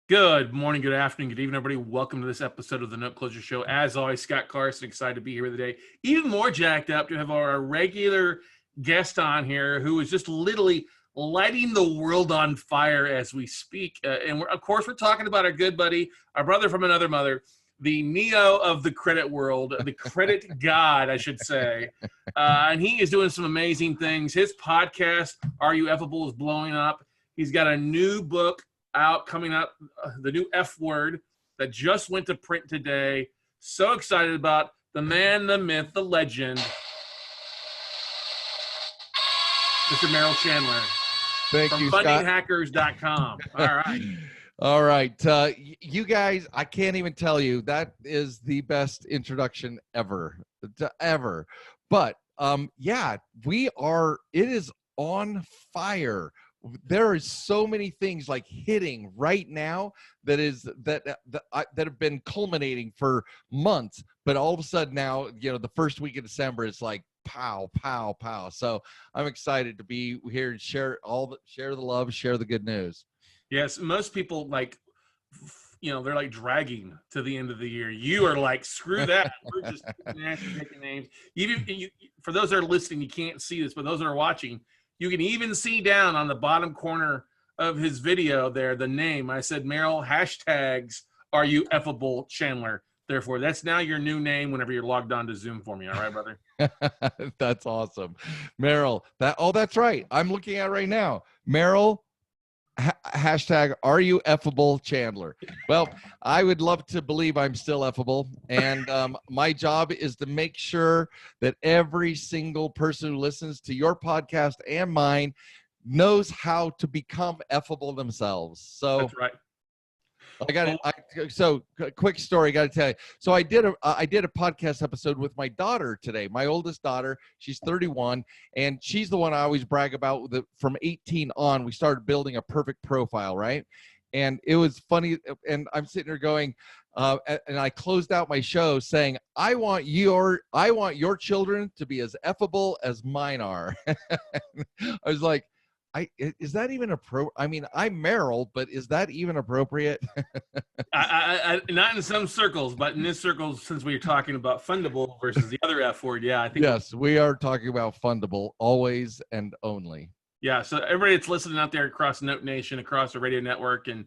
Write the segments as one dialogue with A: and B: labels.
A: Good morning, good afternoon, good evening, everybody. Welcome to this episode of the Note Closure Show. As always, Scott Carson, excited to be here today. Even more jacked up to have our regular guest on here who is just literally lighting the world on fire as we speak. Of course, we're talking about our good buddy, our brother from another mother, the Neo of the credit world, the credit god, I should say. And he is doing some amazing things. His podcast, Are You Effable, is blowing up. He's got a new book out coming up, the new F word that just went to print today. So excited about the man, the myth, the legend, Mr. Merrill Chandler.
B: Thank
A: from
B: you, Scott.
A: fundinghackers.com. All right.
B: All right. You guys, I can't even tell you, that is the best introduction ever. But yeah, it is on fire. There is so many things like hitting right now that have been culminating for months, but all of a sudden now, the first week of December, it's like pow, pow, pow. So I'm excited to be here and share the love, share the good news.
A: Yes, most people they're like dragging to the end of the year. You are like, screw that. We're just making names. For those that are listening, you can't see this, but those that are watching, you can even see down on the bottom corner of his video there, the name. I said, Merrill, hashtags, Are You Effable Chandler. Therefore, that's now your new name whenever you're logged on to Zoom for me. All right, brother?
B: That's awesome. Merrill, that's right. I'm looking at it right now. Merrill, hashtag Are You Effable Chandler. Well, I would love to believe I'm still effable, and my job is to make sure that every single person who listens to your podcast and mine knows how to become effable themselves. So
A: that's right.
B: So quick story, got to tell you. So I did a podcast episode with my daughter today, my oldest daughter. She's 31, and she's the one I always brag about. From 18 on, we started building a perfect profile, right? And it was funny. And I'm sitting there going, and I closed out my show saying, I want your children to be as effable as mine are. I was like, is that even appropriate? I mean, I'm Merrill, but is that even appropriate?
A: I not in some circles, but in this circle, since we were talking about fundable versus the other F word, yeah, I think.
B: Yes, we are talking about fundable, always and only.
A: Yeah, so everybody that's listening out there across Note Nation, across the radio network, and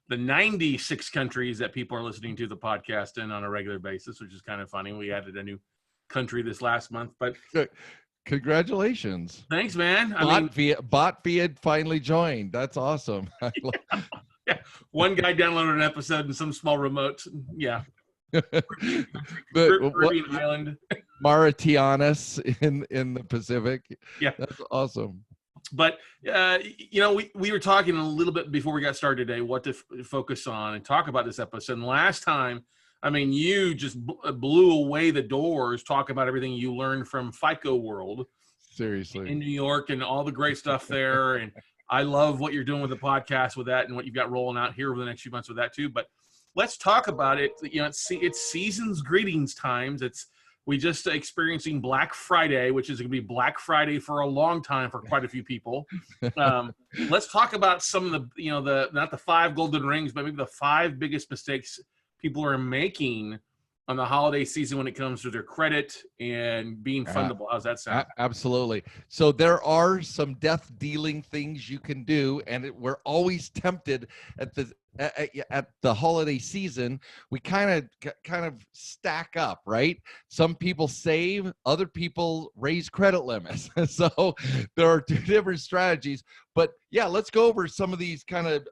A: the 96 countries that people are listening to the podcast in on a regular basis, which is kind of funny. We added a new country this last month, but
B: congratulations.
A: Thanks, man.
B: Botviad finally joined. That's awesome.
A: Yeah. One guy downloaded an episode in some small remote. Yeah. Caribbean island.
B: Mauritius in the Pacific.
A: Yeah.
B: That's awesome.
A: But, we were talking a little bit before we got started today, what to focus on and talk about this episode. And last time, I mean, you just blew away the doors talking about everything you learned from FICO World.
B: Seriously.
A: In New York and all the great stuff there. And I love what you're doing with the podcast with that and what you've got rolling out here over the next few months with that too. But let's talk about it. It's season's greetings times. We just experiencing Black Friday, which is going to be Black Friday for a long time for quite a few people. Let's talk about some of the not the 5 golden rings, but maybe the 5 biggest mistakes people are making on the holiday season when it comes to their credit and being fundable. How's that sound?
B: Absolutely. So there are some death dealing things you can do, and we're always tempted at the holiday season. We kind of stack up, right? Some people save, other people raise credit limits. So there are 2 different strategies. But yeah, let's go over some of these kind of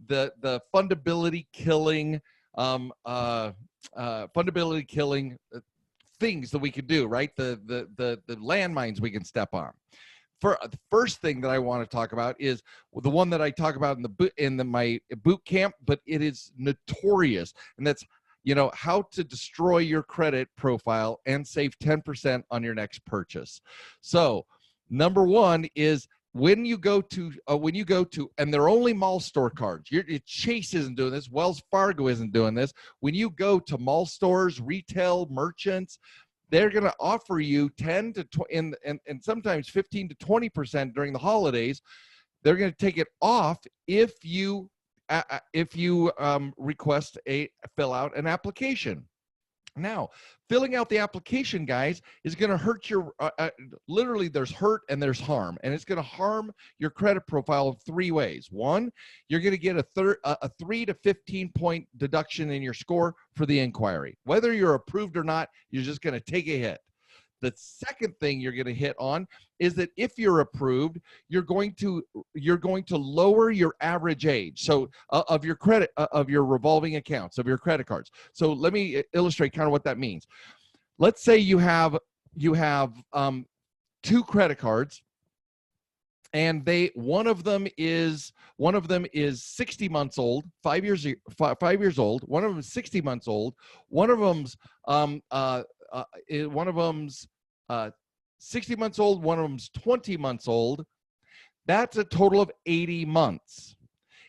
B: the fundability killing things that we can do, right? The landmines we can step on. For the first thing that I want to talk about is the one that I talk about in my boot camp, but it is notorious, and that's how to destroy your credit profile and save 10% on your next purchase. So number 1 is when you go to, and they're only mall store cards. Chase isn't doing this. Wells Fargo isn't doing this. When you go to mall stores, retail merchants, they're going to offer you 10 to 20, and sometimes 15 to 20% during the holidays. They're going to take it off if you request fill out an application. Now, filling out the application, guys, is going to hurt your, literally there's hurt and there's harm, and it's going to harm your credit profile in 3 ways. One, you're going to get a 3 to 15 point deduction in your score for the inquiry. Whether you're approved or not, you're just going to take a hit. The second thing you're going to hit on is that if you're approved, you're going to lower your average age. So of your credit, of your revolving accounts, of your credit cards. So let me illustrate kind of what that means. Let's say you have 2 credit cards, and one of them is 60 months old, 5 years old. One of them is 60 months old. One of them's 60 months old, one of them's 20 months old. That's a total of 80 months.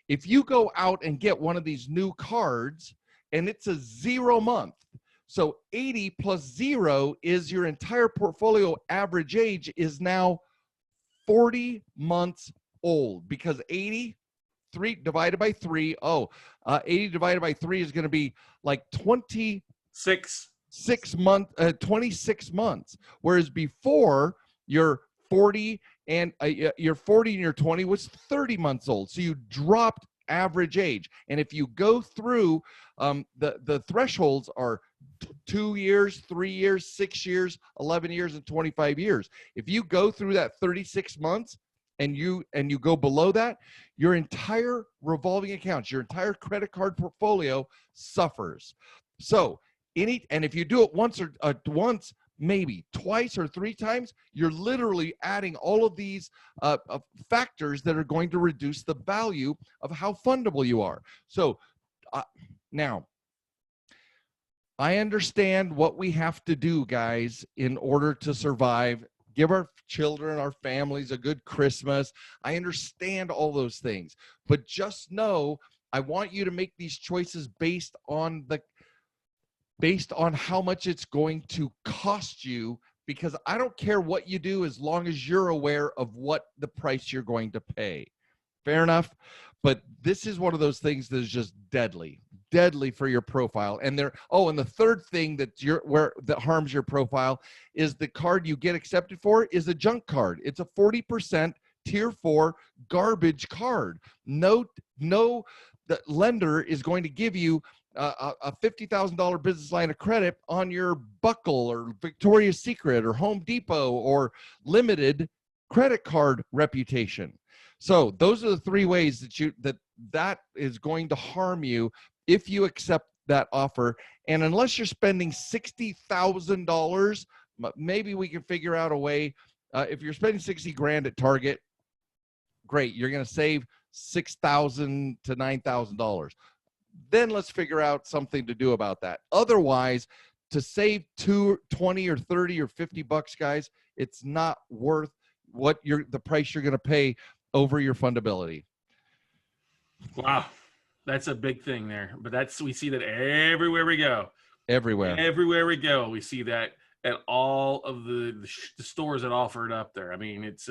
B: If you go out and get one of these new cards and it's a 0 month, so 80 plus 0 is your entire portfolio average age is now 40 months old, because 80 divided by 3, 80 divided by 3 is going to be like 26 months, whereas before your 40 and your 40 and your 20 was 30 months old. So you dropped average age. And if you go through the thresholds are 2 years, 3 years, 6 years, 11 years, and 25 years. If you go through that 36 months and you go below that, your entire revolving accounts, your entire credit card portfolio suffers. So and if you do it once, maybe twice or 3 times, you're literally adding all of these factors that are going to reduce the value of how fundable you are. So now, I understand what we have to do, guys, in order to survive, give our children, our families a good Christmas. I understand all those things, but just know I want you to make these choices based on how much it's going to cost you, because I don't care what you do as long as you're aware of what the price you're going to pay. Fair enough? But this is one of those things that is just deadly for your profile. And and the third thing that harms your profile is the card you get accepted for is a junk card. It's a 40% tier 4 garbage card. No, the lender is going to give you a $50,000 business line of credit on your Buckle or Victoria's Secret or Home Depot or limited credit card reputation. So those are the 3 ways that is going to harm you if you accept that offer. And unless you're spending $60,000, maybe we can figure out a way. If you're spending 60 grand at Target, great, you're going to save $6,000 to $9,000. Then let's figure out something to do about that. Otherwise, to save $20 or $30 or $50, guys, it's not worth the price you're going to pay over your fundability.
A: Wow, that's a big thing there. But we see that everywhere we go. Everywhere we go, we see that at all of the stores that offer it up there. I mean, it's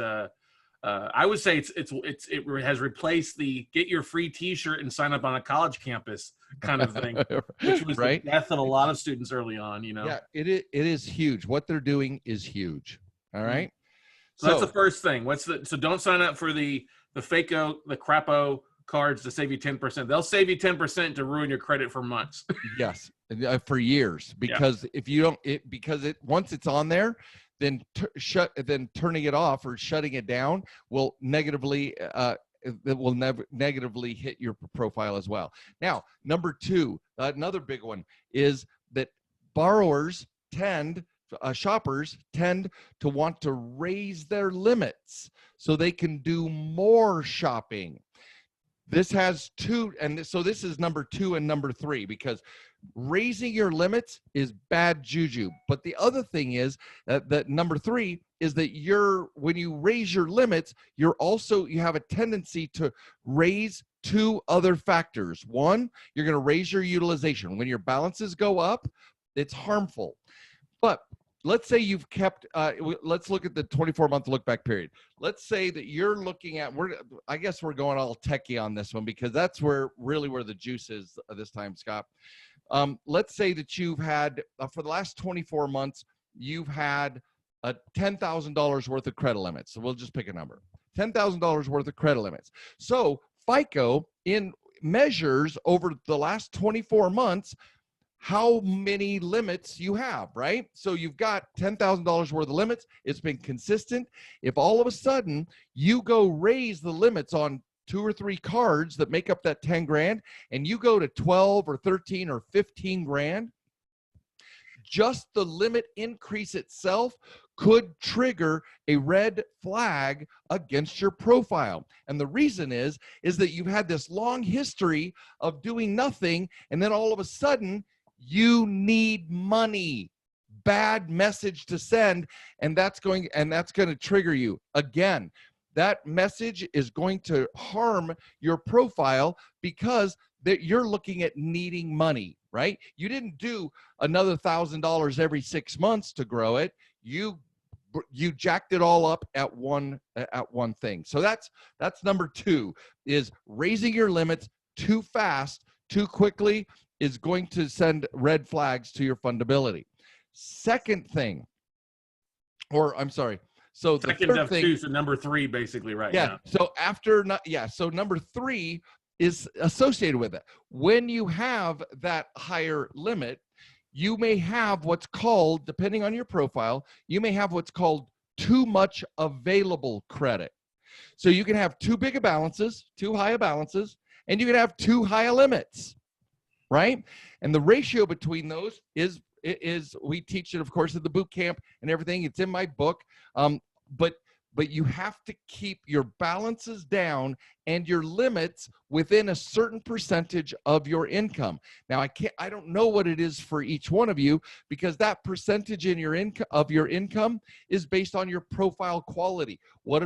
A: I would say it has replaced the get your free T-shirt and sign up on a college campus kind of thing, which was right? The death of a lot of students early on. Yeah,
B: it is huge. What they're doing is huge. All right.
A: So that's the first thing. So don't sign up for the FACO, the crapo cards to save you 10%. They'll save you 10% to ruin your credit for months.
B: Yes, for years, because if you don't, once it's on there, then turning it off or shutting it down will negatively negatively hit your profile as well. Now, number 2, another big one is that shoppers tend to want to raise their limits so they can do more shopping. This has 2, and so this is number 2 and number 3, because raising your limits is bad juju. But the other thing is that number 3 is that when you raise your limits, you have a tendency to raise 2 other factors. One, you're going to raise your utilization. When your balances go up, it's harmful. But let's say you've kept, let's look at the 24-month look back period. Let's say that you're looking at, I guess we're going all techie on this one because that's really where the juice is this time, Scott. Let's say that you've had, for the last 24 months, you've had a $10,000 worth of credit limits. So we'll just pick a number, $10,000 worth of credit limits. So FICO measures over the last 24 months how many limits you have, right? So you've got $10,000 worth of limits. It's been consistent. If all of a sudden you go raise the limits on 2 or 3 cards that make up that 10 grand and you go to 12 or 13 or 15 grand, just the limit increase itself could trigger a red flag against your profile. And the reason is that you've had this long history of doing nothing, and then all of a sudden you need money. Bad message to send, and that's going to trigger you again. That message is going to harm your profile because you're looking at needing money, right? You didn't do another $1,000 every 6 months to grow it. You jacked it all up at one thing. So that's number 2, is raising your limits too fast, too quickly is going to send red flags to your fundability. Second thing, or I'm sorry. So the
A: second
B: third
A: of
B: thing,
A: 2, so number 3 basically right
B: yeah.
A: now.
B: So so number 3 is associated with it. When you have that higher limit, you may have what's called, depending on your profile, you may have what's called too much available credit. So you can have too big of balances, too high of balances, and you can have too high of limits, right? And the ratio between those is we teach it, of course, at the boot camp and everything. It's in my book. But you have to keep your balances down and your limits within a certain percentage of your income. Now, I don't know what it is for each one of you, because that percentage in your income is based on your profile quality. What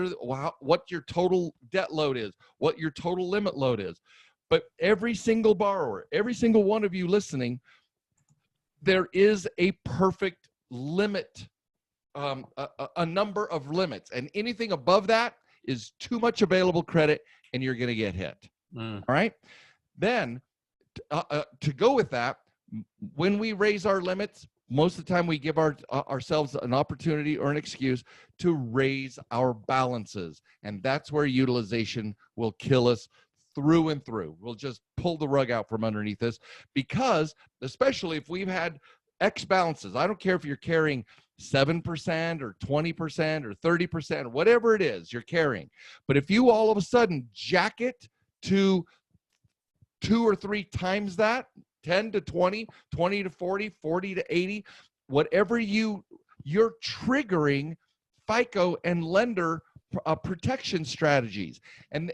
B: your total debt load is, what your total limit load is. But every single borrower, every single one of you listening, there is a perfect limit. A number of limits, and anything above that is too much available credit and you're going to get hit. All right. Then to go with that, when we raise our limits, most of the time we give ourselves an opportunity or an excuse to raise our balances, and that's where utilization will kill us through and through. We'll just pull the rug out from underneath us, because especially if we've had X balances, I don't care if you're carrying 7% or 20% or 30% or whatever it is you're carrying. But if you all of a sudden jack it to 2 or 3 times that, 10 to 20, 20 to 40, 40 to 80, whatever you're triggering FICO and lender protection strategies. And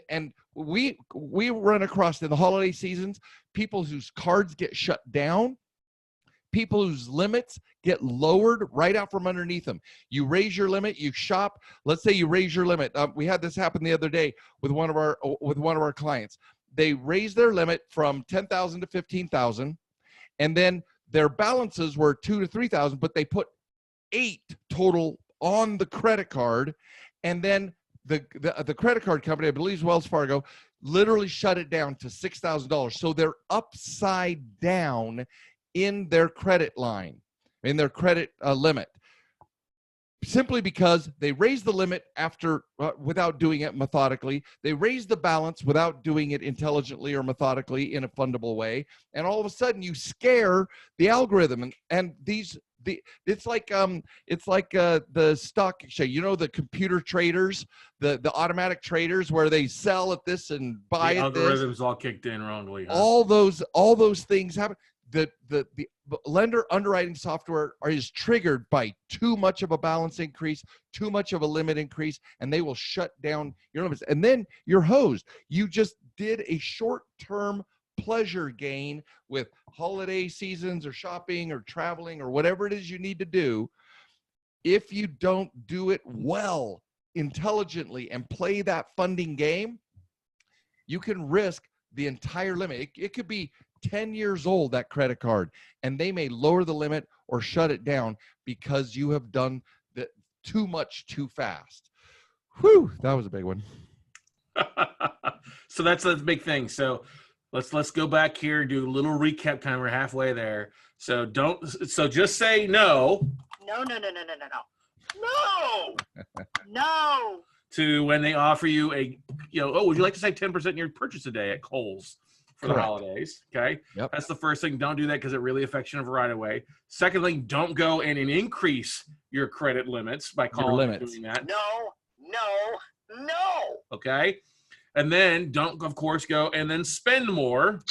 B: we run across in the holiday seasons people whose cards get shut down, people whose limits get lowered right out from underneath them. You raise your limit, you shop. Let's say you raise your limit. We had this happen the other day with one of our clients. They raised their limit from $10,000 to $15,000, and then their balances were $2,000 to $3,000, but they put 8 total on the credit card, and then the credit card company, I believe Wells Fargo, literally shut it down to $6,000. So they're upside down in their credit line, in their credit limit, simply because they raised the limit without doing it methodically. They raised the balance without doing it intelligently or methodically in a fundable way. And all of a sudden you scare the algorithm, and it's like the stock exchange, the computer traders, the automatic traders, where they sell at this and buy at this.
A: The algorithms all kicked in wrongly. Huh?
B: All those things happen. The lender underwriting software is triggered by too much of a balance increase, too much of a limit increase, and they will shut down your limits. And then you're hosed. You just did a short-term pleasure gain with holiday seasons or shopping or traveling or whatever it is you need to do. If you don't do it well, intelligently, and play that funding game, you can risk the entire limit. It could be 10 years old, that credit card, and they may lower the limit or shut it down because you have done too much too fast. Whew, that was a big one.
A: So that's the big thing. So let's go back here and do a little recap. Kind of, we're halfway there. So just say no.
C: No. No.
A: To when they offer you would you like to save 10% in your purchase today at Kohl's for
B: Correct.
A: the holidays? Okay.
B: Yep.
A: That's the first thing. Don't do that because it really affects you right away. Second thing, don't go in and increase your credit limits by calling and doing that.
C: No.
A: Okay. And then don't, of course, go and then spend more,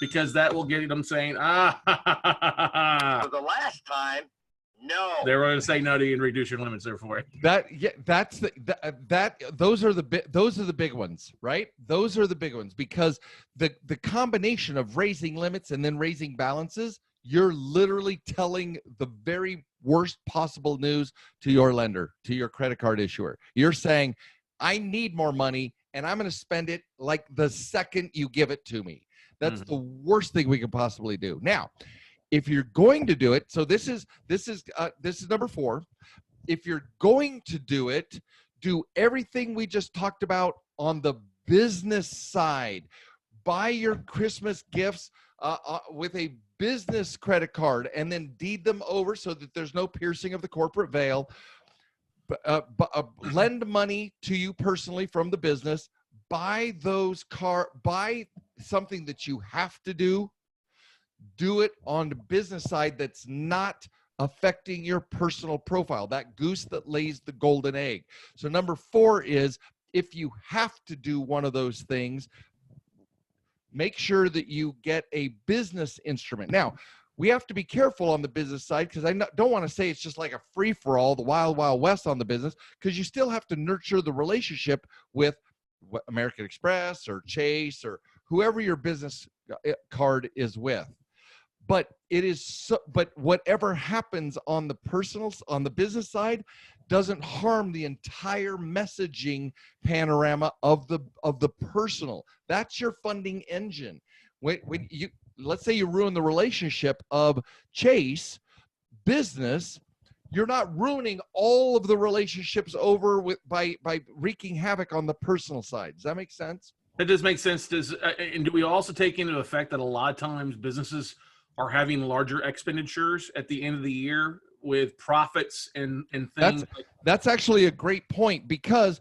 A: because that will get them saying,
C: For the last time, no.
A: They're going to say no to you and reduce your limits therefore.
B: Those are the big ones, right? Those are the big ones, because the combination of raising limits and then raising balances, you're literally telling the very worst possible news to your lender, to your credit card issuer. You're saying, I need more money and I'm going to spend it like the second you give it to me. That's the worst thing we could possibly do. Now, if you're going to do it, so this is number 4. If you're going to do it, do everything we just talked about on the business side. Buy your Christmas gifts with a business credit card and then deed them over so that there's no piercing of the corporate veil. Lend money to you personally from the business. Buy something that you have to do. Do it on the business side that's not affecting your personal profile, that goose that lays the golden egg. So number 4 is, if you have to do one of those things, make sure that you get a business instrument. Now, we have to be careful on the business side, because I don't want to say it's just like a free-for-all, the wild, wild west on the business, because you still have to nurture the relationship with American Express or Chase or whoever your business card is with. But whatever happens on the business side doesn't harm the entire messaging panorama of the personal. That's your funding engine. When you, let's say you ruin the relationship of Chase business, you're not ruining all of the relationships over by wreaking havoc on the personal side. Does that make sense?
A: That does make sense. And do we also take into effect that a lot of times businesses are having larger expenditures at the end of the year with profits and things?
B: That's actually a great point, because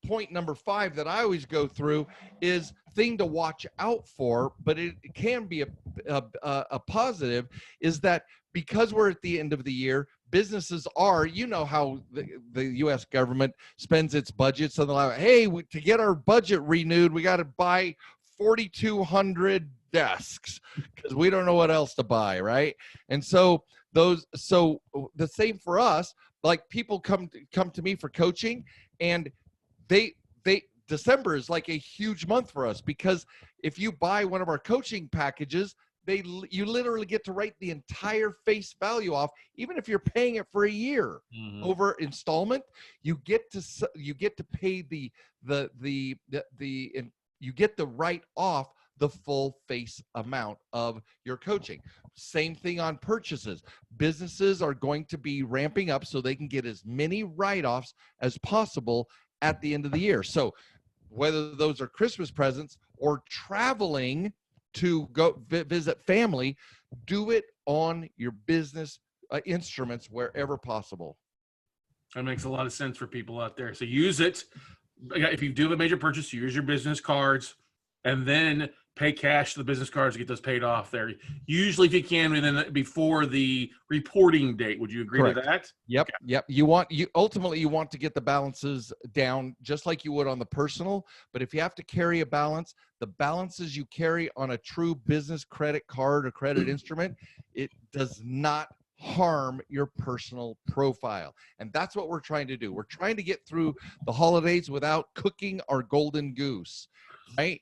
B: point number 5 that I always go through is thing to watch out for, but it can be a positive, is that because we're at the end of the year, businesses are, how the U.S. government spends its budget. So they're like, hey, to get our budget renewed, we got to buy 4,200 desks because we don't know what else to buy, right? And so the same for us. Like, people come to me for coaching, and December is like a huge month for us, because if you buy one of our coaching packages, you literally get to write the entire face value off, even if you're paying it for a year over installment. You get to pay you get to write off the full face amount of your coaching. Same thing on purchases. Businesses are going to be ramping up so they can get as many write-offs as possible at the end of the year. So whether those are Christmas presents or traveling to go visit family, do it on your business instruments wherever possible.
A: That makes a lot of sense for people out there. So use it. If you do have a major purchase, use your business cards, and then pay cash to the business cards to get those paid off there. Usually, if you can, within before the reporting date. Would you agree
B: Correct.
A: to that?
B: Yep.
A: Okay.
B: Yep. Ultimately you want to get the balances down just like you would on the personal. But if you have to carry a balance, the balances you carry on a true business credit card or credit instrument, it does not harm your personal profile. And that's what we're trying to do. We're trying to get through the holidays without cooking our golden goose, right?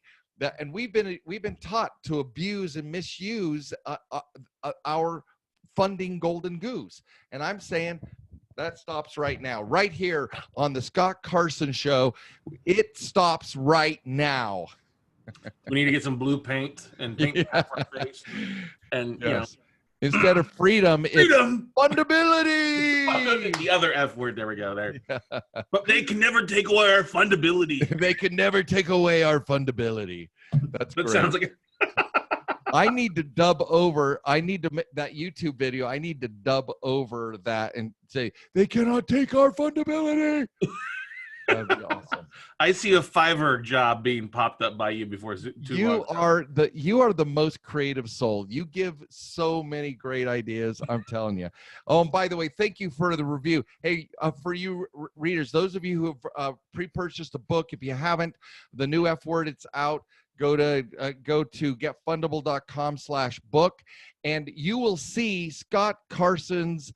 B: And we've been taught to abuse and misuse our funding golden goose. And I'm saying that stops right now, right here on the Scott Carson Show. It stops right now.
A: We need to get some blue paint and paint half our face. And
B: Yes. Instead of freedom, it's
A: freedom.
B: fundability.
A: The other F word. There we go. There.
B: Yeah.
A: But they can never take away our fundability.
B: They can never take away our fundability. That's
A: That
B: great.
A: sounds like.
B: I need to dub over. I need to make that YouTube video. I need to dub over that and say they cannot take our fundability. That'd be awesome.
A: I see a Fiverr job being popped up by you before too
B: You
A: long.
B: are the most creative soul. You give so many great ideas. I'm telling you. Oh, and by the way, thank you for the review. Hey, for you readers, those of you who have pre-purchased a book, if you haven't, the new F word, it's out. Go to getfundable.com/book, and you will see Scott Carson's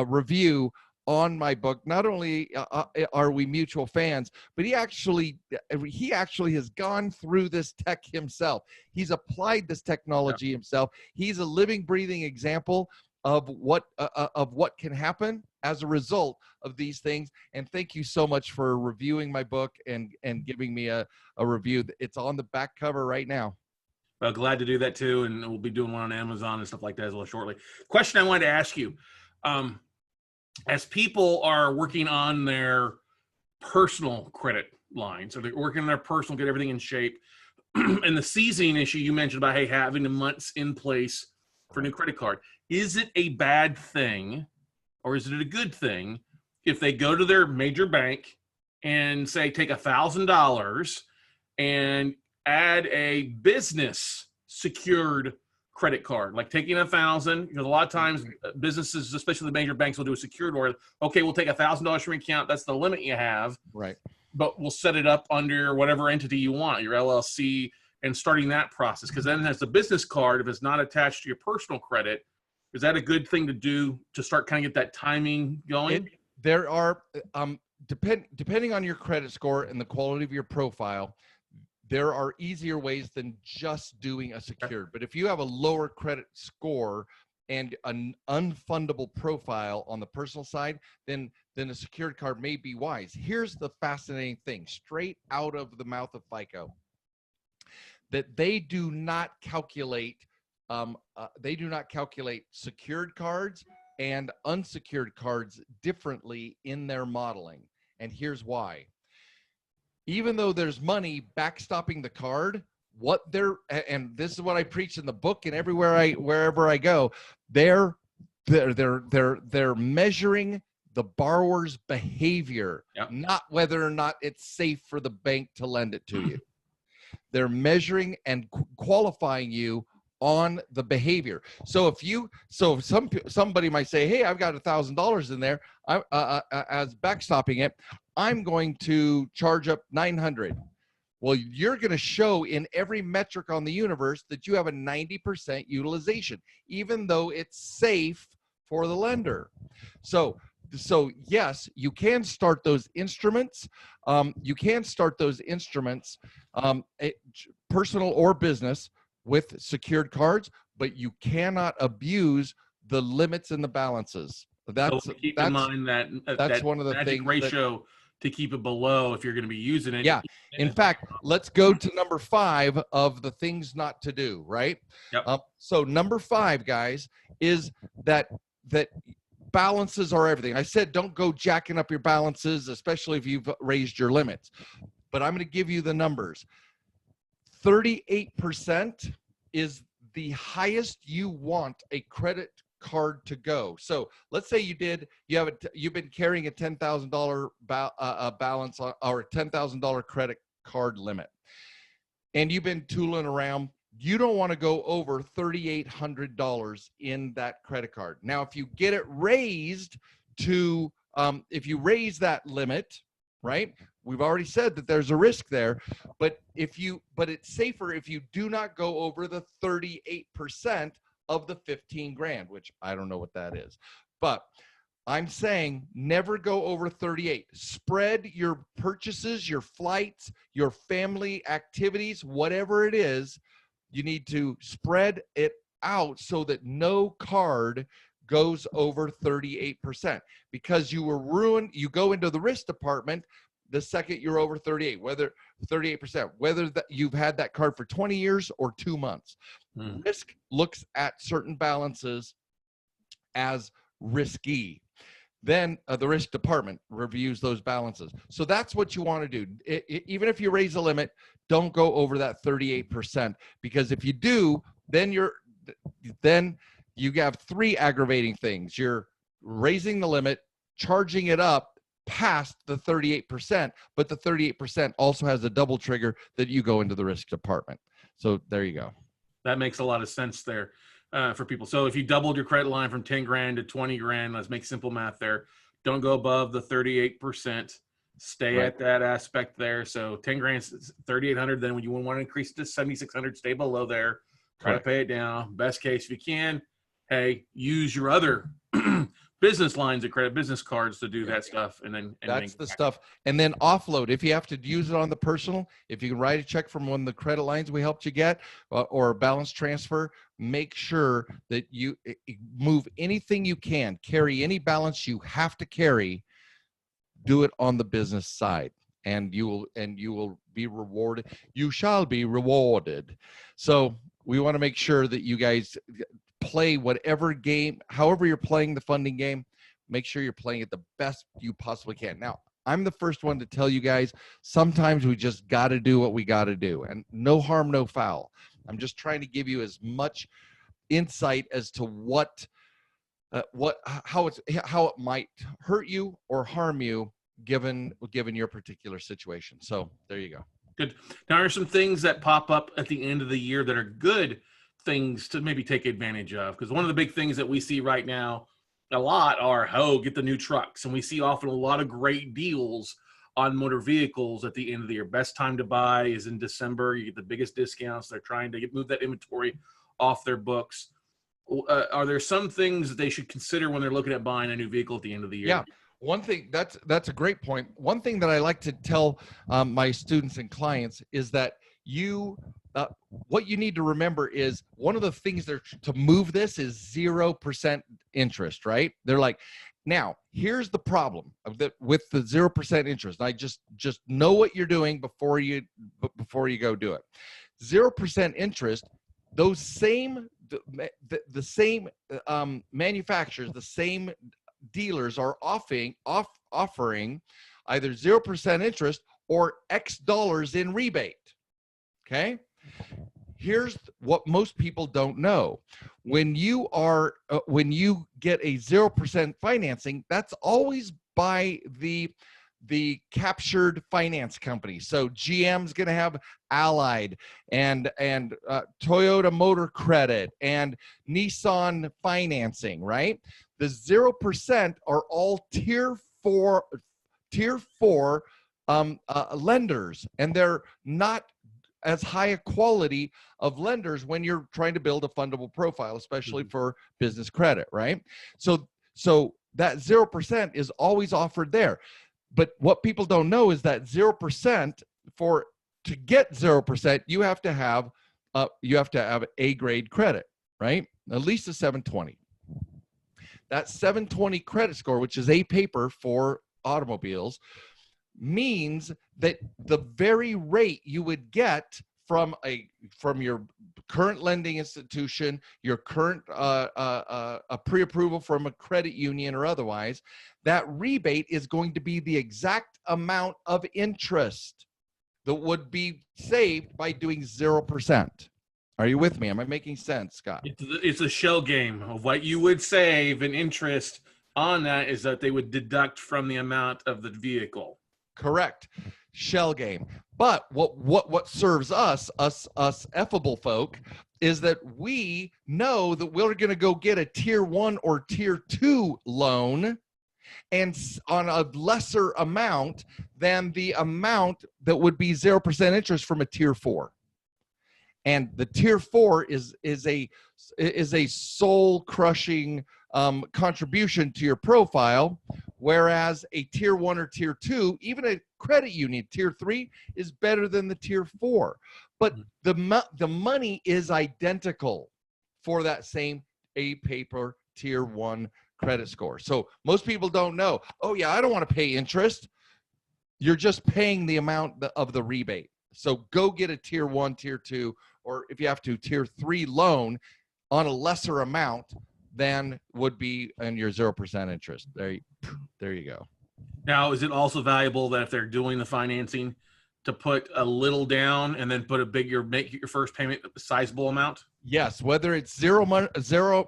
B: review on my book. Not only are we mutual fans, but he actually has gone through this tech himself. He's applied this technology himself. He's a living, breathing example of what can happen as a result of these things. And thank you so much for reviewing my book and giving me a review. It's on the back cover right now.
A: Well, glad to do that too, and we'll be doing one on Amazon and stuff like that as well shortly. Question I wanted to ask you. As people are working on their personal credit line, so they're working on their personal, get everything in shape, and the seasoning issue you mentioned about, hey, having the months in place for new credit card, is it a bad thing or is it a good thing if they go to their major bank and say, take $1,000 and add a business secured credit card, like taking $1,000, because a lot of times businesses, especially the major banks, will do a secured order. Okay, we'll take $1,000 from your account. That's the limit you have.
B: Right.
A: But we'll set it up under whatever entity you want, your LLC, and starting that process. Because then as the business card, if it's not attached to your personal credit, is that a good thing to do to start kind of get that timing going?
B: There are, depending on your credit score and the quality of your profile, there are easier ways than just doing a secured. But if you have a lower credit score and an unfundable profile on the personal side, then a secured card may be wise. Here's the fascinating thing, straight out of the mouth of FICO, that they do not calculate secured cards and unsecured cards differently in their modeling. And here's why. Even though there's money backstopping the card, and this is what I preach in the book and wherever I go, they're measuring the borrower's behavior, not whether or not it's safe for the bank to lend it to you. They're measuring and qualifying you on the behavior. So somebody might say, hey, I've got $1,000 in there as backstopping it, I'm going to charge up $900. Well, you're going to show in every metric on the universe that you have a 90% utilization, even though it's safe for the lender. So yes, you can start those instruments. Personal or business, with secured cards, but you cannot abuse the limits and the balances.
A: So keep in mind that's
B: one of the
A: magic
B: things
A: ratio to keep it below if you're going to be using it.
B: Yeah. In fact, let's go to number 5 of the things not to do, right?
A: Yep.
B: So number 5, guys, is that balances are everything. I said don't go jacking up your balances, especially if you've raised your limits. But I'm going to give you the numbers. 38% is highest you want a credit card to go. So let's say you've been carrying a $10,000 balance or a $10,000 credit card limit, and you've been tooling around. You don't want to go over $3,800 in that credit card. Now, if you get it raised to, if you raise that limit, right? We've already said that there's a risk there, but it's safer if you do not go over the 38% of the 15 grand, which I don't know what that is, but I'm saying never go over 38. Spread your purchases, your flights, your family activities, whatever it is, you need to spread it out so that no card goes over 38%, because you were ruined. You go into the risk department the second you're over 38, 38%, whether that you've had that card for 20 years or 2 months. Risk looks at certain balances as risky. Then the risk department reviews those balances. So that's what you want to do. Even if you raise the limit, don't go over that 38%, because if you do, then you have 3 aggravating things. You're raising the limit, charging it up past the 38%, but the 38% also has a double trigger that you go into the risk department. So there you go.
A: That makes a lot of sense there for people. So if you doubled your credit line from 10 grand to 20 grand, let's make simple math there. Don't go above the 38%. Stay at that aspect there. So 10 grand, 3,800. Then when you want to increase it to 7,600, stay below there. Try to pay it down. Best case, if you can, hey, use your other business lines of credit, business cards to do that stuff. And then
B: that's the stuff. And then offload. If you have to use it on the personal, if you can write a check from one of the credit lines we helped you get, or a balance transfer, make sure that you move anything you can, carry any balance you have to carry, do it on the business side, and you will be rewarded. You shall be rewarded. So we want to make sure that you guys play whatever game, however you're playing the funding game, make sure you're playing it the best you possibly can. Now, I'm the first one to tell you guys, sometimes we just got to do what we got to do, and no harm, no foul. I'm just trying to give you as much insight as to how it might hurt you or harm you given your particular situation. So there you go.
A: Good. Now, are some things that pop up at the end of the year that are good things to maybe take advantage of? Because one of the big things that we see right now a lot are, get the new trucks. And we see often a lot of great deals on motor vehicles at the end of the year. Best time to buy is in December. You get the biggest discounts. They're trying to move that inventory off their books. Are there some things that they should consider when they're looking at buying a new vehicle at the end of the year?
B: Yeah. One thing, that's a great point. One thing that I like to tell my students and clients is that what you need to remember is one of the things to move this is 0% interest, right? They're like, now here's the problem with the 0% interest. I just know what you're doing before you go do it. 0% interest, those same the same manufacturers, the same dealers are offering either 0% interest or X dollars in rebate. Okay. Here's what most people don't know. When you get a 0% financing, that's always by the captured finance company. So GM's going to have Allied and Toyota Motor Credit and Nissan financing, right? The 0% are all tier four lenders, and they're not as high a quality of lenders when you're trying to build a fundable profile, especially for business credit, right? So that 0% is always offered there. But what people don't know is that 0% to get 0%, you have to have A grade credit, right? At least a 720. That 720 credit score, which is a paper for automobiles, means that the very rate you would get from your current lending institution, your current a pre-approval from a credit union or otherwise, that rebate is going to be the exact amount of interest that would be saved by doing 0%. Are you with me? Am I making sense, Scott?
A: It's a shell game of what you would save in interest on that is that they would deduct from the amount of the vehicle.
B: Correct. Shell game. But what serves us effable folk is that we know that we're going to go get a tier 1 or tier 2 loan and on a lesser amount than the amount that would be 0% interest from a tier 4. And the tier 4 is a soul crushing contribution to your profile, whereas a tier 1 or tier 2, even a credit union tier 3 is better than the tier 4. But the money is identical for that same A paper tier 1 credit score. So most people don't know, oh yeah, I don't want to pay interest. You're just paying the amount of the rebate. So go get a tier 1, tier 2, or if you have to, tier 3 loan on a lesser amount than would be in your 0% interest. There you go.
A: Now, is it also valuable that if they're doing the financing to put a little down and then put make your first payment a sizable amount?
B: Yes, whether it's zero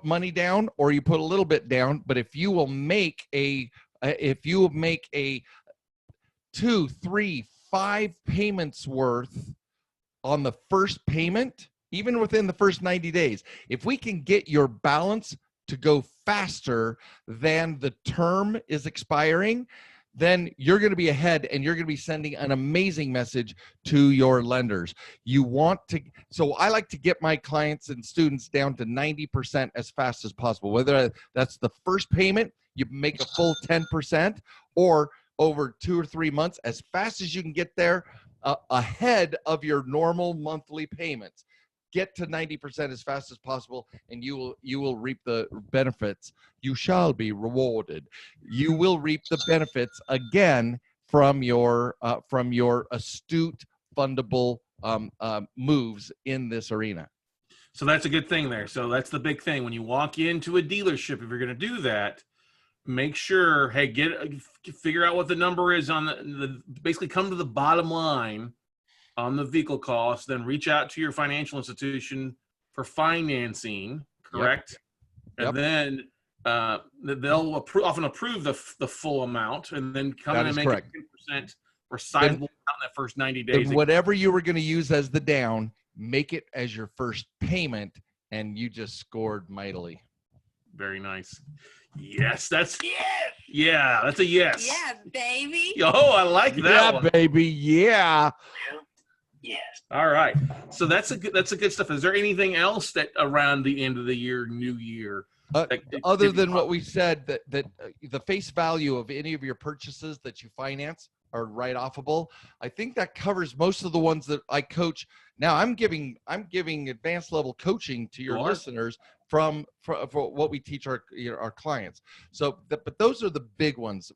B: money down or you put a little bit down, but if you will make a 2, 3, 5 payments worth on the first payment, even within the first 90 days, if we can get your balance to go faster than the term is expiring, then you're going to be ahead and you're going to be sending an amazing message to your lenders. You want to, so I like to get my clients and students down to 90% as fast as possible, whether that's the first payment, you make a full 10%, or over 2 or 3 months, as fast as you can get there, ahead of your normal monthly payments. Get to 90% as fast as possible, and you will reap the benefits. You shall be rewarded. You will reap the benefits again from your astute fundable moves in this arena.
A: So that's a good thing there. So that's the big thing. When you walk into a dealership, if you're going to do that, make sure, hey, figure out what the number is on the basically come to the bottom line on the vehicle cost, then reach out to your financial institution for financing, correct?
B: Yep.
A: And then they'll often approve the full amount, and then come in and make it 10% or sizable amount in that first 90 days.
B: Whatever you were going to use as the down, make it as your first payment, and you just scored mightily.
A: Very nice. Yes, that's that's a yes.
D: Yeah, baby.
A: Oh, I like that one.
B: Baby. Yeah.
C: Yes.
A: All right. So that's a good stuff. Is there anything else that around the end of the year, new year,
B: other than what we said, that the face value of any of your purchases that you finance are write-offable? I think that covers most of the ones that I coach. Now I'm giving advanced level coaching to your listeners for what we teach our clients. So, but those are the big ones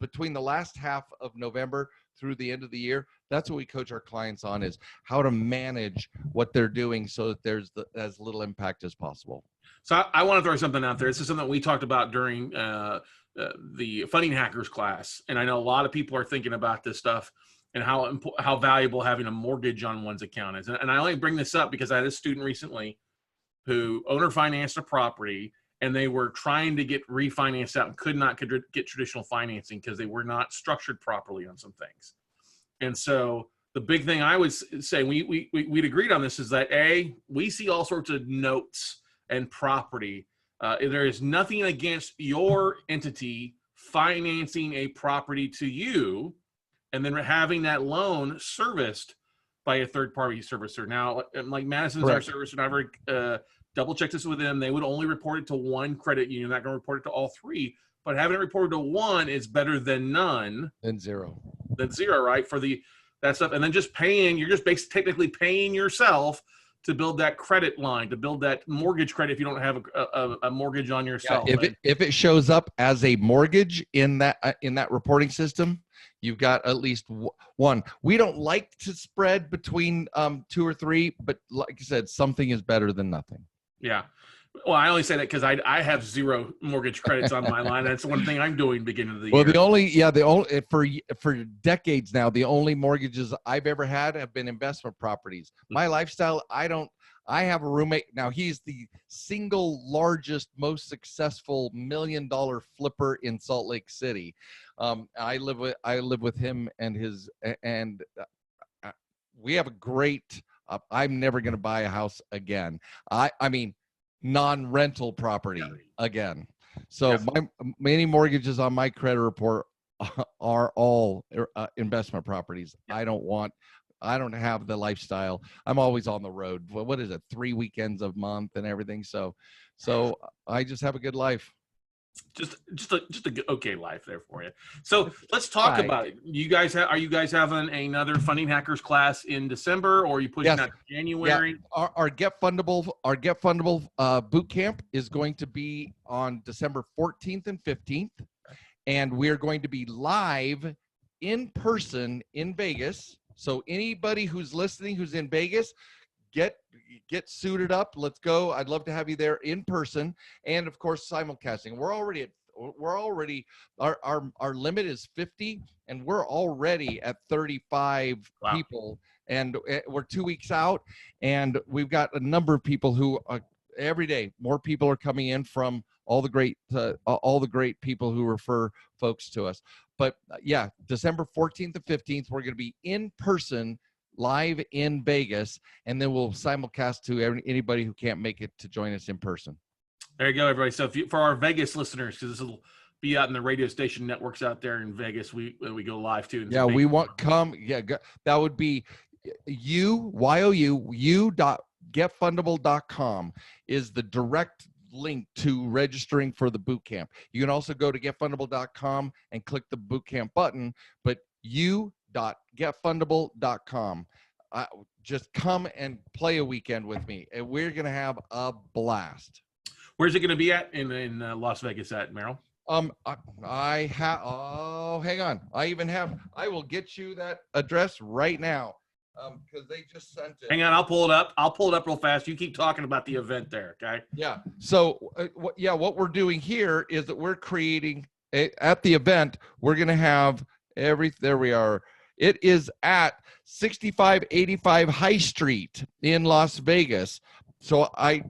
B: between the last half of November through the end of the year. That's what we coach our clients on, is how to manage what they're doing so that there's as little impact as possible.
A: So I want to throw something out there. This is something we talked about during the Funding Hackers class. And I know a lot of people are thinking about this stuff and how valuable having a mortgage on one's account is. And I only bring this up because I had a student recently who owner financed a property, and they were trying to get refinanced out and could not get traditional financing because they were not structured properly on some things. And so the big thing I would say, we'd agreed on this, is that we see all sorts of notes and property. There is nothing against your entity financing a property to you and then having that loan serviced by a third-party servicer. Now, like Madison's our servicer, and I've already double-checked this with them. They would only report it to one credit union, not going to report it to all three. But having it reported to one is better than none.
B: Than zero.
A: Than zero, right? For that stuff. And then just paying, you're just basically technically paying yourself to build that credit line, to build that mortgage credit if you don't have a mortgage on yourself.
B: Yeah, if it shows up as a mortgage in that reporting system, you've got at least one. We don't like to spread between 2 or 3, but like I said, something is better than nothing.
A: Yeah. Well, I only say that because I have 0 mortgage credits on my line. That's one thing I'm doing beginning of the year.
B: Well, for decades now, the only mortgages I've ever had have been investment properties. My lifestyle, I have a roommate now. He's the single largest, most successful $1 million flipper in Salt Lake City. I live with him and we have a great. I'm never going to buy a house again. I mean, non-rental property again. So many mortgages on my credit report are all investment properties. I don't have the lifestyle. I'm always on the road. What is it? 3 weekends a month and everything. So I just have a good life.
A: Just a okay life there for you. So let's talk about it. Are you guys having another Funding Hackers class in December, or are you pushing out to January?
B: Yeah. Our Get Fundable boot camp is going to be on December 14th and 15th, and we're going to be live in person in Vegas. So anybody who's listening who's in Vegas, get suited up. Let's go. I'd love to have you there in person, and of course simulcasting. We're already our limit is 50, and we're already at 35
A: Wow.
B: people, and we're 2 weeks out, and we've got a number of people who every day more people are coming in from all the great people who refer folks to us. But yeah, December 14th and 15th, we're going to be in person live in Vegas, and then we'll simulcast to anybody who can't make it to join us in person.
A: There you go, everybody. So for our Vegas listeners, because this will be out in the radio station networks out there in Vegas, we go live too.
B: Yeah, we want come. Yeah, that would be you.getfundable.com is the direct link to registering for the boot camp. You can also go to getfundable.com and click the boot camp button, but you.getfundable.com. Just come and play a weekend with me, and we're gonna have a blast.
A: Where's it gonna be at in Las Vegas at, Merrill?
B: I have. Oh, hang on. I will get you that address right now. Because they just sent it.
A: Hang on, I'll pull it up. I'll pull it up real fast. You keep talking about the event there, okay?
B: Yeah. So, what we're doing here is that we're creating at the event. We're going to have there we are. It is at 6585 High Street in Las Vegas. So I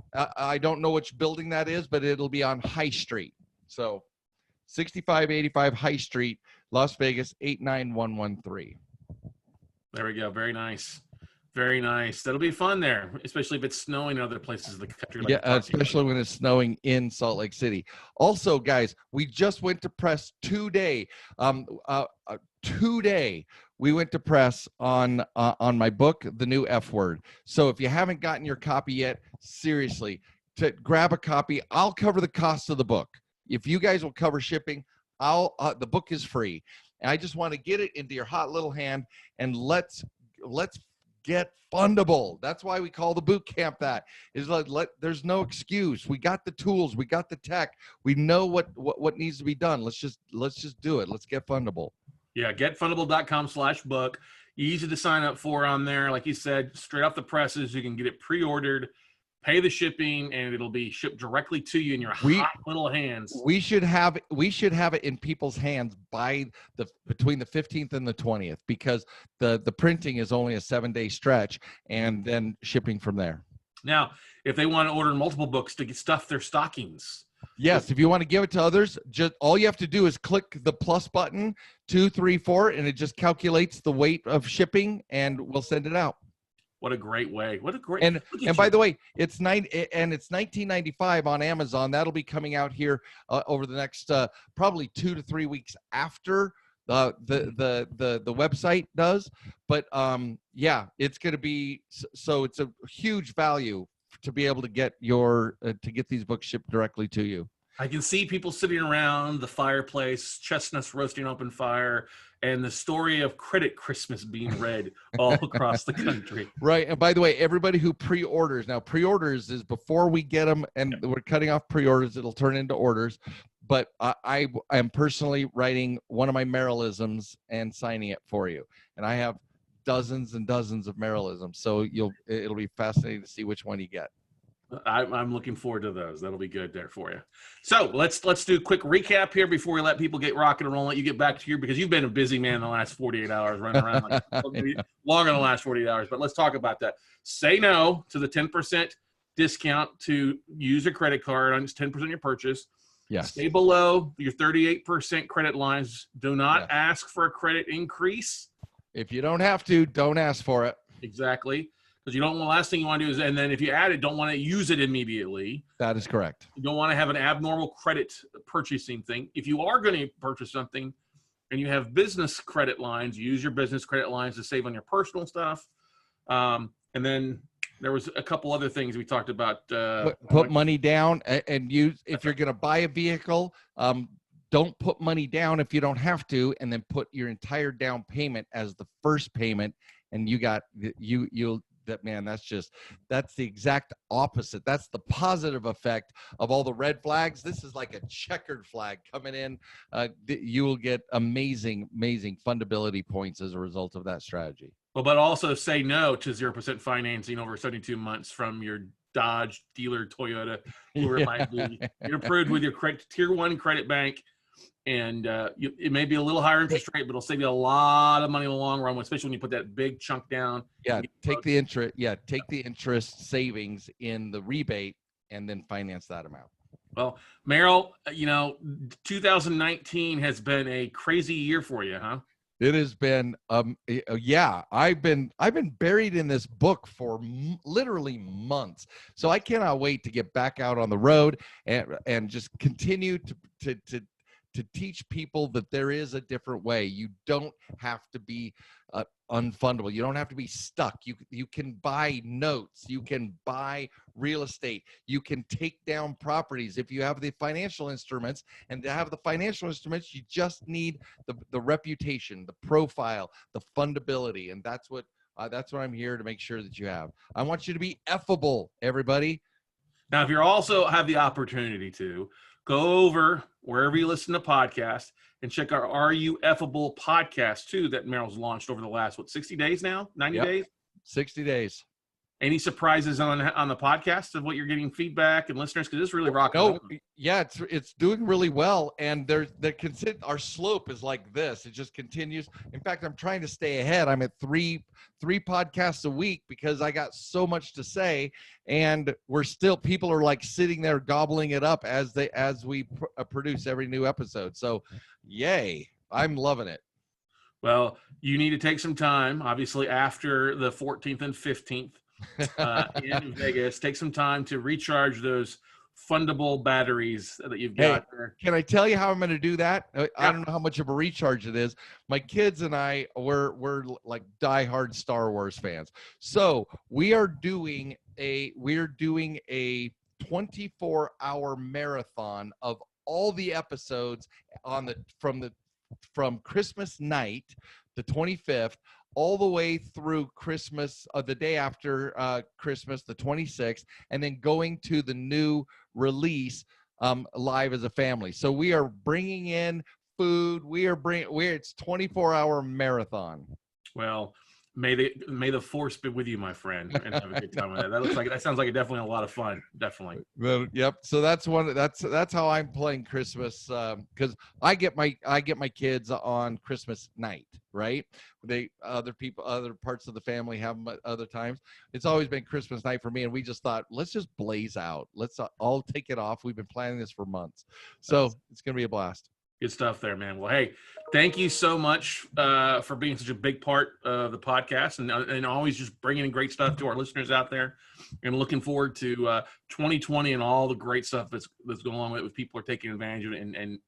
B: don't know which building that is, but it'll be on High Street. So 6585 High Street, Las Vegas 89113.
A: There we go. Very nice. Very nice. That'll be fun there, especially if it's snowing in other places of the country. Like
B: Especially when it's snowing in Salt Lake City. Also, guys, we just went to press today. Today, we went to press on my book, The New F Word. So if you haven't gotten your copy yet, seriously, to grab a copy. I'll cover the cost of the book. If you guys will cover shipping, the book is free. And I just want to get it into your hot little hand, and let's get fundable. That's why we call the boot camp that. Is there's no excuse. We got the tools, we got the tech, we know what needs to be done. Let's just do it. Let's get fundable.
A: Yeah, getfundable.com/book. Easy to sign up for on there. Like you said, straight off the presses. You can get it pre-ordered, pay the shipping, and it'll be shipped directly to you in your hot little hands.
B: We should have it in people's hands by between the 15th and the 20th, because the printing is only a 7-day stretch, and then shipping from there.
A: Now, if they want to order multiple books to stuff their stockings.
B: Yes, if you want to give it to others, just all you have to do is click the plus button 2, 3, 4, and it just calculates the weight of shipping, and we'll send it out.
A: What a great way! What a great
B: and by the way, it's $19.95 on Amazon. That'll be coming out here over the next probably 2 to 3 weeks after the website does. But yeah, it's going to be so it's a huge value to be able to get these books shipped directly to you.
A: I can see people sitting around the fireplace, chestnuts roasting open fire, and the story of Credit Christmas being read all across the country.
B: Right. And by the way, everybody who pre-orders, now pre-orders is before we get them, and we're cutting off pre-orders. It'll turn into orders. But I am personally writing one of my Merrillisms and signing it for you. And I have dozens and dozens of Merrillisms. So it'll be fascinating to see which one you get.
A: I'm looking forward to those. That'll be good there for you. So let's do a quick recap here before we let people get rocking and rolling. Let you get back to here, because you've been a busy man in the last 48 hours, running around like longer than the last 48 hours. But let's talk about that. Say no to the 10% discount to use a credit card on 10% of your purchase.
B: Yes.
A: Stay below your 38% credit lines. Do not ask for a credit increase.
B: If you don't have to, don't ask for it.
A: Exactly. Because you don't want, the last thing you want to do is, and then if you add it, don't want to use it immediately.
B: That is correct.
A: You don't want to have an abnormal credit purchasing thing. If you are going to purchase something and you have business credit lines, use your business credit lines to save on your personal stuff. And then there was a couple other things we talked about.
B: Put money down and use, if you're going to buy a vehicle, don't put money down if you don't have to, and then put your entire down payment as the first payment. And man, that's the exact opposite. That's the positive effect of all the red flags. This is like a checkered flag coming in. You will get amazing fundability points as a result of that strategy.
A: Well, but also say no to 0% financing over 72 months from your Dodge dealer, Toyota, whoever it might be. You're approved with your tier 1 credit bank, and it may be a little higher interest rate, but it'll save you a lot of money in the long run, especially when you put that big chunk down.
B: Yeah, take the interest. Yeah, take the interest savings in the rebate and then finance that amount.
A: Well, Merrill, 2019 has been a crazy year for you, huh?
B: It has been, yeah. I've been buried in this book for literally months, so I cannot wait to get back out on the road and just continue to teach people that there is a different way. You don't have to be unfundable. You don't have to be stuck. You can buy notes. You can buy real estate. You can take down properties if you have the financial instruments. And to have the financial instruments, you just need the reputation, the profile, the fundability, and that's what I'm here to make sure that you have. I want you to be effable, everybody.
A: Now, if you also have the opportunity to go over wherever you listen to podcasts and check our Are You Effable podcast too that Merrill's launched over the last, 60 days now? 90 days? 60
B: days.
A: Any surprises on the podcast of what you're getting feedback and listeners? Because it's really rocking.
B: No, yeah, it's doing really well, and our slope is like this. It just continues. In fact, I'm trying to stay ahead. I'm at three podcasts a week because I got so much to say, and people are like sitting there gobbling it up as we produce every new episode. So, yay! I'm loving it.
A: Well, you need to take some time, obviously, after the 14th and 15th. In Vegas, take some time to recharge those fundable batteries that you've got there.
B: Can I tell you how I'm going to do that? I don't know how much of a recharge it is. My kids and I we're like diehard Star Wars fans, so we are doing a 24-hour marathon of all the episodes from Christmas night, the 25th, all the way through Christmas, the day after Christmas, the 26th, and then going to the new release live as a family. So we are bringing in food. It's 24-hour marathon. Well,
A: may the force be with you, my friend, and have a good time with that. That sounds like definitely a lot of fun. Definitely.
B: Yep. So that's how I'm playing Christmas, because I get my kids on Christmas night, right? Other parts of the family have them at other times. It's always been Christmas night for me, and we just thought, let's just blaze out. Let's all take it off. We've been planning this for months, so it's gonna be a blast.
A: Good stuff there, man. Well, hey, thank you so much for being such a big part of the podcast and always just bringing in great stuff to our listeners out there. And looking forward to 2020 and all the great stuff that's going on with people are taking advantage of it and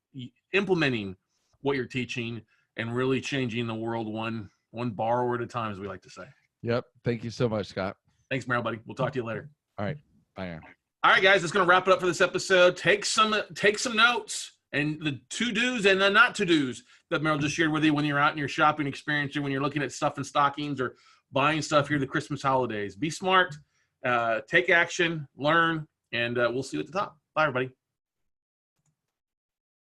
A: implementing what you're teaching and really changing the world one borrower at a time, as we like to say.
B: Yep. Thank you so much, Scott.
A: Thanks, Merrill, buddy. We'll talk to you later.
B: All right. Bye now.
A: All right, guys, that's going to wrap it up for this episode. Take some notes. And the to-dos and the not-to-dos that Merrill just shared with you when you're out in your shopping experience or when you're looking at stuff in stockings or buying stuff here the Christmas holidays. Be smart, take action, learn, and we'll see you at the top. Bye, everybody.